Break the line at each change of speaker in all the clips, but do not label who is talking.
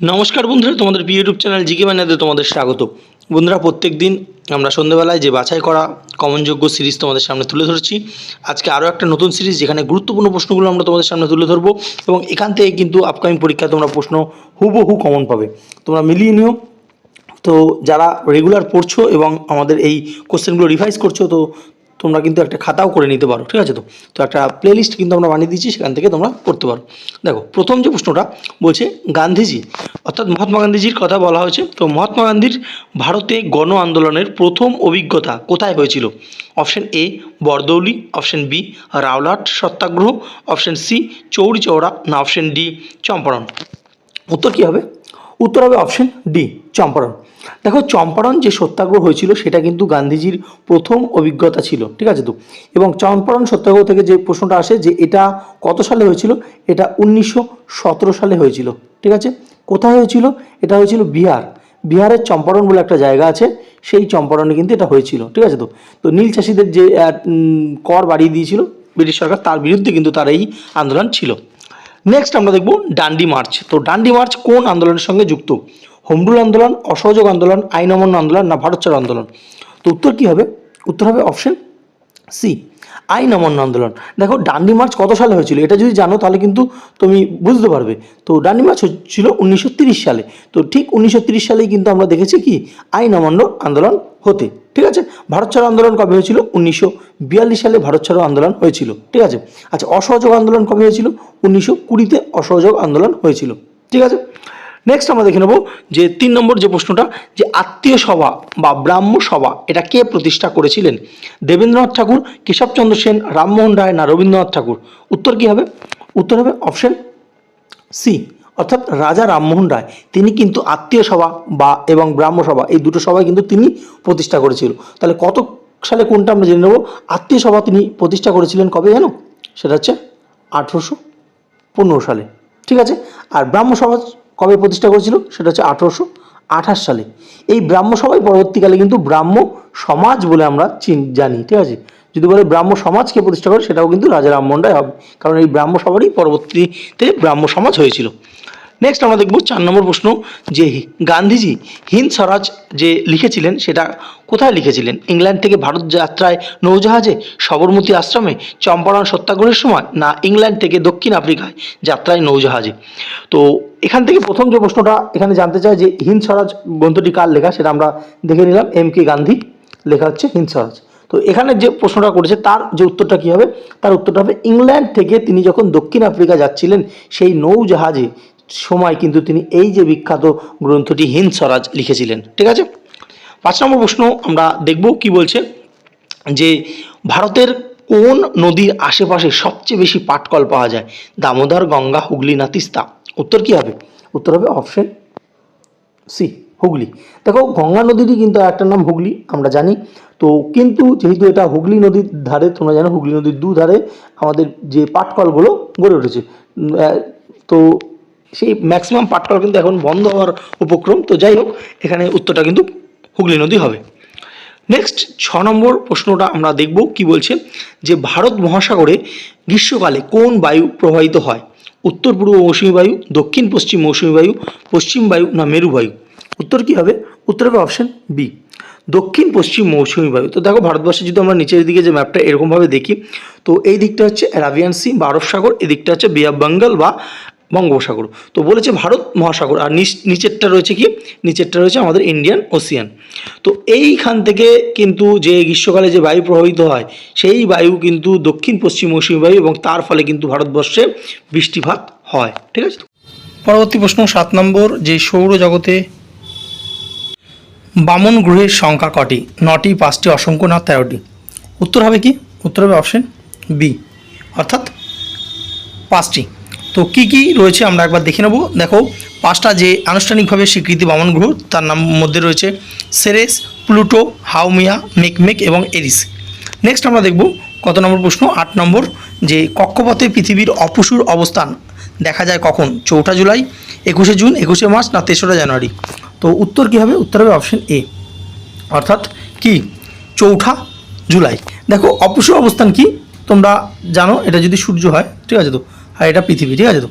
নমস্কার বন্ধুরা, তোমাদের ইউটিউব চ্যানেল জিকে বানিয়াতে তোমাদের স্বাগত। বন্ধুরা, প্রত্যেক দিন আমরা সন্ধ্যেবেলায় যে বাছাই করা কমনযোগ্য সিরিজ তোমাদের সামনে তুলে ধরছি। আজকে আরও একটা নতুন সিরিজ যেখানে গুরুত্বপূর্ণ প্রশ্নগুলো আমরা তোমাদের সামনে তুলে ধরবো এবং এখান থেকে কিন্তু আপকামিং পরীক্ষায় তোমরা প্রশ্ন হুবহু কমন পাবে। তোমরা মিলিয়ে নিও। তো যারা রেগুলার পড়ছো এবং আমাদের এই কোশ্চেনগুলো রিভাইজ করছো, তো তোমরা কিন্তু একটা খাতাও করে নিতে পারো, ঠিক আছে? তো একটা প্লেলিস্ট কিন্তু আমরা বানিয়ে দিচ্ছি, সেখান থেকে তোমরা পড়তে পারো। দেখো, প্রথম যে প্রশ্নটা বলছে, গান্ধীজি অর্থাৎ মহাত্মা গান্ধীজির কথা বলা হয়েছে। তো মহাত্মা গান্ধীর ভারতে গণ আন্দোলনের প্রথম অভিজ্ঞতা কোথায় হয়েছিল? Option A Bardoli, option B Rowlatt Satyagraha, option C Chauri Chaura, না অপশন ডি চম্পারণ। উত্তর কী হবে? উত্তর হবে অপশন ডি চম্পারণ। দেখো, চম্পারণ যে সত্যাগ্রহ হয়েছিল সেটা কিন্তু গান্ধীজির প্রথম অভিজ্ঞতা ছিল, ঠিক আছে? তো এবং চম্পারণ সত্যাগ্রহ থেকে যে প্রশ্নটা আসে যে এটা কত সালে হয়েছিল, এটা 1917 সালে হয়েছিল, ঠিক আছে? কোথায় হয়েছিল? এটা হয়েছিল বিহারের চম্পারণ বলে একটা জায়গা আছে, সেই চম্পারণে কিন্তু এটা হয়েছিল, ঠিক আছে? তো নীল চাষিদের যে কর বাড়িয়ে দিয়েছিল ব্রিটিশ সরকার, তার বিরুদ্ধে কিন্তু তার এই আন্দোলন ছিল। নেক্সট আমরা দেখব ডান্ডি মার্চ। তো ডান্ডি মার্চ কোন আন্দোলনের সঙ্গে যুক্ত? হোম রুল আন্দোলন, অসহযোগ আন্দোলন, আইন অমান্য আন্দোলন, না ভারত ছাড়ো আন্দোলন? তো উত্তর কী হবে? উত্তর হবে অপশন সি আইন অমান্য আন্দোলন। দেখো, ডান্ডি মার্চ কত সালে হয়েছিল এটা যদি জানো তাহলে কিন্তু তুমি বুঝতে পারবে। তো ডান্ডি মার্চ হচ্ছিল 1930 সালে। তো ঠিক 1930 সালেই কিন্তু আমরা দেখেছি কি আইন অমান্য আন্দোলন হতে, ঠিক আছে? ভারত ছাড়ো আন্দোলন কবে হয়েছিল? 1942 সালে ভারত ছাড়ো আন্দোলন হয়েছিল, ঠিক আছে? আচ্ছা, অসহযোগ আন্দোলন কবে হয়েছিল? 1920-তে অসহযোগ আন্দোলন হয়েছিল, ঠিক আছে? নেক্সট আমরা দেখে নেব যে 3 নম্বর যে প্রশ্নটা, যে আত্মীয় সভা বা ব্রাহ্ম সভা এটা কে প্রতিষ্ঠা করেছিলেন? দেবেন্দ্রনাথ ঠাকুর, কেশবচন্দ্র সেন, রামমোহন রায়, না রবীন্দ্রনাথ ঠাকুর? উত্তর কী হবে? উত্তর হবে অপশন সি অর্থাৎ রাজা রামমোহন রায়। তিনি কিন্তু আত্মীয় সভা বা এবং ব্রাহ্ম সভা এই দুটো সভায় কিন্তু তিনি প্রতিষ্ঠা করেছিল। তাহলে কত সালে কোনটা আমরা জেনে নেব। আত্মীয় সভা তিনি প্রতিষ্ঠা করেছিলেন কবে জানো? সেটা হচ্ছে 1815 সালে, ঠিক আছে? আর ব্রাহ্ম সমাজ কবে প্রতিষ্ঠা করেছিল? সেটা হচ্ছে 1828 সালে। এই ব্রাহ্ম সভায় পরবর্তীকালে কিন্তু ব্রাহ্ম সমাজ বলে আমরা জানি, ঠিক আছে? যদি বলে ব্রাহ্ম সমাজকে প্রতিষ্ঠা করে, সেটাও কিন্তু রাজা রামমোহন রায় হবে, কারণ এই ব্রাহ্ম সভারই পরবর্তীতে ব্রাহ্ম সমাজ হয়েছিল। নেক্সট আমরা দেখব 4 নম্বর প্রশ্ন, যে গান্ধীজি হিন্দ স্বরাজ যে লিখেছিলেন সেটা কোথায় লিখেছিলেন? ইংল্যান্ড থেকে ভারত যাত্রায় নৌজাহাজে, সবরমতী আশ্রমে, চম্পারণ সত্যাগ্রহের সময়, না ইংল্যান্ড থেকে দক্ষিণ আফ্রিকায় যাত্রায় নৌজাহাজে? তো এখান থেকে প্রথম যে প্রশ্নটা এখানে জানতে চাই যে হিন্দ স্বরাজ গ্রন্থটি কার লেখা, সেটা আমরা দেখে নিলাম। এম.কে. গান্ধী লেখা হচ্ছে হিন্দ স্বরাজ। তো এখানে যে প্রশ্নটা করেছে তার যে উত্তরটা কী হবে? তার উত্তরটা হবে ইংল্যান্ড থেকে তিনি যখন দক্ষিণ আফ্রিকা যাচ্ছিলেন সেই নৌজাহাজে সময় কিন্তু তিনি এই যে বিখ্যাত গ্রন্থটি হিন্দ স্বরাজ লিখেছিলেন, ঠিক আছে? 5 নম্বর প্রশ্ন আমরা দেখব কি বলছে, যে ভারতের কোন নদীর আশেপাশে সবচেয়ে বেশি পাটকল পাওয়া যায়? দামোদর, গঙ্গা, হুগলি, না তিস্তা? উত্তর কী হবে? উত্তর হবে অপশন সি হুগলি। দেখো, গঙ্গা নদীরই কিন্তু একটা নাম হুগলি, আমরা জানি। তো কিন্তু যেহেতু এটা হুগলি নদীর ধারে, তোমরা জানো হুগলি নদীর দুধারে আমাদের যে পাটকলগুলো গড়ে উঠেছে, তো সেই ম্যাক্সিমাম পাটকল কিন্তু এখন বন্ধ হওয়ার উপক্রম। তো যাই হোক, এখানে উত্তরটা কিন্তু হুগলি নদী হবে। নেক্সট 6 নম্বর প্রশ্নটা আমরা দেখব কি বলছে, যে ভারত মহাসাগরে গ্রীষ্মকালে কোন বায়ু প্রবাহিত হয়? উত্তর পূর্ব মৌসুমী বায়ু, দক্ষিণ পশ্চিম মৌসুমী বায়ু, পশ্চিম বায়ু, না মেরু বায়ু? উত্তর কী হবে? উত্তর হবে অপশন বি দক্ষিণ পশ্চিম মৌসুমী বায়ু। তো দেখো, ভারতবর্ষে যদি আমরা নিচের দিকে যে ম্যাপটা এরকমভাবে দেখি, তো এই দিকটা হচ্ছে অ্যারাবিয়ান সি বা আরব সাগর, এদিকটা হচ্ছে বে অফ বেঙ্গল বা বঙ্গোপসাগর। তো বলেছে ভারত মহাসাগর, আর নিচেরটা রয়েছে কি? নিচেরটা রয়েছে আমাদের ইন্ডিয়ান ওসিয়ান। তো এইখান থেকে কিন্তু যে গ্রীষ্মকালে যে বায়ু প্রবাহিত হয় সেই বায়ু কিন্তু দক্ষিণ পশ্চিম মৌসুমী বায়ু, এবং তার ফলে কিন্তু ভারতবর্ষে বৃষ্টিপাত হয়, ঠিক আছে? পরবর্তী প্রশ্ন 7 নম্বর, যে সৌরজগতে বামন গ্রহের সংখ্যা কটি? 9টি, 5টি, অসংখ্য, না 13টি? উত্তর হবে কি? উত্তর হবে অপশন বি অর্থাৎ 5টি। তো কি কি রয়েছে আমরা একবার দেখে নেব। দেখো, 5টা যে আনুষ্ঠানিকভাবে স্বীকৃতি বামন গ্রহ, তার নাম মধ্যে রয়েছে সেরেস, প্লুটো, হাউমিয়া, মেকমেক এবং এরিস। নেক্সট আমরা দেখব কত নম্বর প্রশ্ন, 8 নম্বর, যে কক্ষপথে পৃথিবীর অপসূর অবস্থান দেখা যায় কখন? 4 জুলাই, 21 জুন, 21 মার্চ, না 3রা জানুয়ারি? তো উত্তর কী হবে? উত্তর হবে অপশন এ অর্থাৎ কি 4 জুলাই। দেখো, অপসূর অবস্থান কি তোমরা জানো, এটা যদি সূর্য হয়, ঠিক আছে? তো আর এটা পৃথিবী, ঠিক আছে?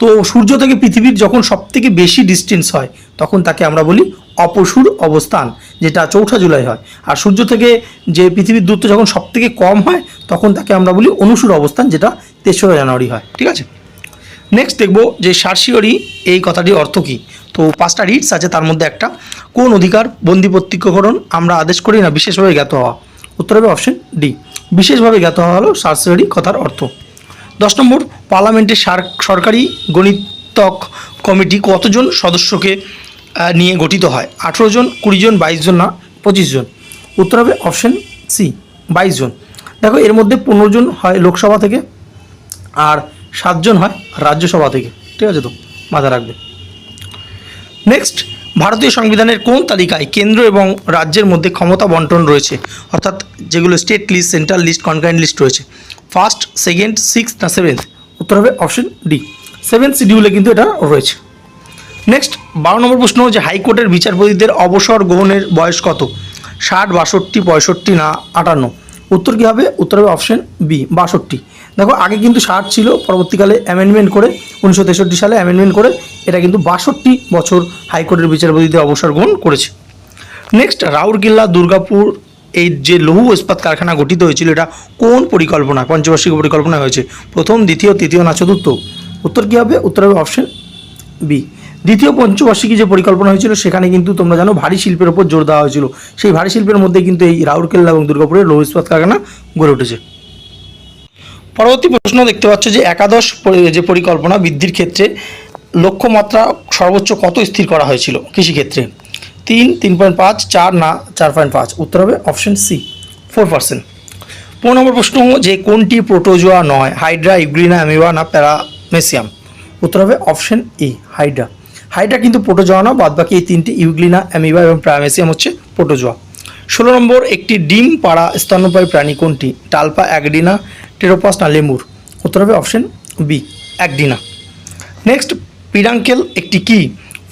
তো সূর্য থেকে পৃথিবীর যখন সবথেকে বেশি ডিস্টেন্স হয় তখন তাকে আমরা বলি অপসূর অবস্থান, যেটা 4 জুলাই হয়। আর সূর্য থেকে যে পৃথিবীর দূরত্ব যখন সবথেকে কম হয় তখন তাকে আমরা বলি অনুসূর অবস্থান, যেটা 3রা জানুয়ারি হয়। ঠিক আছে, নেক্সট দেখব যে সার্সিওরি এই কথাটির অর্থ কী। তো 5টা রিডস আছে, তার মধ্যে একটা, কোন অধিকার বন্দি প্রত্যক্ষকরণ আমরা আদেশ করি না বিশেষভাবে জ্ঞাত হওয়া। উত্তর হবে অপশন ডি, বিশেষভাবে জ্ঞাত হওয়া হলো সার্সিওরি কথার অর্থ। 10 নম্বর, পার্লামেন্টের সরকারি গণিতক কমিটি কতজন সদস্যকে নিয়ে গঠিত হয়? 18 জন, 20 জন, 22 জন, না 25 জন? উত্তর হবে অপশন সি, 22 জন। দেখো এর মধ্যে 15 জন হয় লোকসভা থেকে আর 7 জন হয় রাজ্যসভা থেকে। ঠিক আছে, তো মাথায় রাখবে। নেক্সট, ভারতীয় সংবিধানের কোন তালিকায় কেন্দ্র এবং রাজ্যের মধ্যে ক্ষমতা বন্টন রয়েছে? অর্থাৎ যেগুলো state list, central list, concurrent list রয়েছে, 1st, 2nd, 6th না 7th? উত্তর হবে অপশন ডি, 7th শিডিউলে কিন্তু এটা রয়েছে। নেক্সট 12 নম্বর প্রশ্ন, যে হাইকোর্টের বিচারপতিদের অবসর গ্রহণের বয়স কত? 60, 62, 65 না 58? উত্তর কী হবে? উত্তর হবে অপশন বি, 62। দেখো আগে কিন্তু 60 ছিল, পরবর্তীকালে অ্যামেন্ডমেন্ট করে 1963 সালে অ্যামেন্ডমেন্ট করে এটা কিন্তু 62 বছর হাইকোর্টের বিচারপতিদের অবসর গ্রহণ করেছে। নেক্সট, রাউরকেল্লা দুর্গাপুর এই যে লৌহ ইস্পাত কারখানা গঠিত হয়েছিল এটা কোন পরিকল্পনা, পঞ্চবার্ষিক পরিকল্পনা হয়েছে? প্রথম, দ্বিতীয়, তৃতীয় না চতুর্থ? উত্তর কী হবে? উত্তর হবে অপশন বি, দ্বিতীয় পঞ্চবার্ষিকী যে পরিকল্পনা হয়েছিল সেখানে কিন্তু তোমরা জানো ভারী শিল্পের ওপর জোর দেওয়া হয়েছিল। সেই ভারী শিল্পের মধ্যে কিন্তু এই রাউরকেল্লা এবং দুর্গাপুরের লৌহ ইস্পাত কারখানা গড়ে উঠেছে। পরবর্তী প্রশ্ন দেখতে পাচ্ছ যে একাদশ যে পরিকল্পনা বৃদ্ধির ক্ষেত্রে লক্ষ্যমাত্রা সর্বোচ্চ কত স্থির করা হয়েছিল কৃষিক্ষেত্রে? 3, 3.5, 4 না 4.5? উত্তর হবে অপশন সি, 4%। 15 নম্বর প্রশ্ন, যে কোনটি প্রোটোজোয়া নয়? হাইড্রা, ইউগ্লিনা, অ্যামিবা না প্যারামেসিয়াম? উত্তর হবে অপশন ই, হাইড্রা। হাইড্রা কিন্তু প্রোটোজোয়া না, বাদ বাকি এই 3টি ইউগ্লিনা, অ্যামিবা এবং প্যারামেসিয়াম হচ্ছে প্রোটোজোয়া। 16 নম্বর, একটি ডিম পাড়া স্তন্যপায়ী প্রাণী কোনটি? টালপা, অ্যাগডিনা, টেরোপাস না লেমুর? উত্তর হবে অপশন বি, অ্যাগডিনা। নেক্সট, পিরাঙ্কেল একটি কি?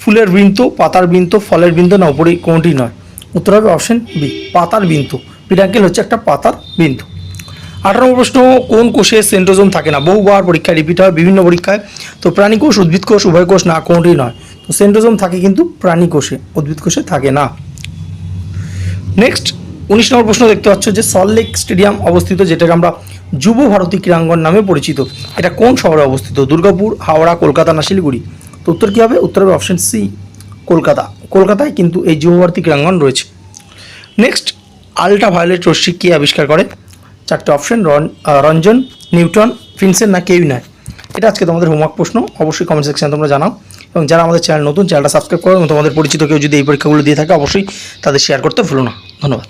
ফুলের বৃন্ত, পাতার বৃন্ত, ফলের বৃন্ত না উপরে কোনটি নয়? উত্তর হবে অপশন বি, পাতার বৃন্ত। পিরাঙ্কেল হচ্ছে একটা পাতার বৃন্ত। 18 নম্বর প্রশ্ন, কোন কোষে সেন্ট্রোজোম থাকে না? বহুবার পরীক্ষায় রিপিট হয়, বিভিন্ন পরীক্ষায়। তো প্রাণী কোষ, উদ্ভিদ কোষ, উভয় কোষ না কোনটি নয়? তো সেন্ট্রোজোম থাকে কিন্তু প্রাণী কোষে, উদ্ভিদ কোষে থাকে না। নেক্সট 19 নম্বর প্রশ্ন দেখতে পাচ্ছ যে সল্টলেক স্টেডিয়াম অবস্থিত, যেটাকে আমরা যুব ভারতী ক্রীড়াঙ্গন নামে পরিচিত, এটা কোন শহরে অবস্থিত? দুর্গাপুর, হাওড়া, কলকাতা না শিলিগুড়ি? তো উত্তর কী হবে? উত্তর হবে অপশন সি, কলকাতা। কলকাতায় কিন্তু এই যুব ভারতী ক্রীড়াঙ্গন রয়েছে। নেক্সট, আল্ট্রাভায়োলেট রশ্মি কে আবিষ্কার করে? 4টে অপশন, রঞ্জন, নিউটন, ফিনসেন না কেউই নয়? এটা আজকে তোমাদের হোমওয়ার্ক প্রশ্ন, অবশ্যই কমেন্ট সেকশনে তোমরা জানাও। এবং যারা আমাদের চ্যানেল নতুন, চ্যানেলটা সাবস্ক্রাইব করো এবং তোমাদের পরিচিত কেউ যদি এই পরীক্ষাগুলো দিয়ে থাকে অবশ্যই তাদের শেয়ার করতে ভুলো না। ধন্যবাদ।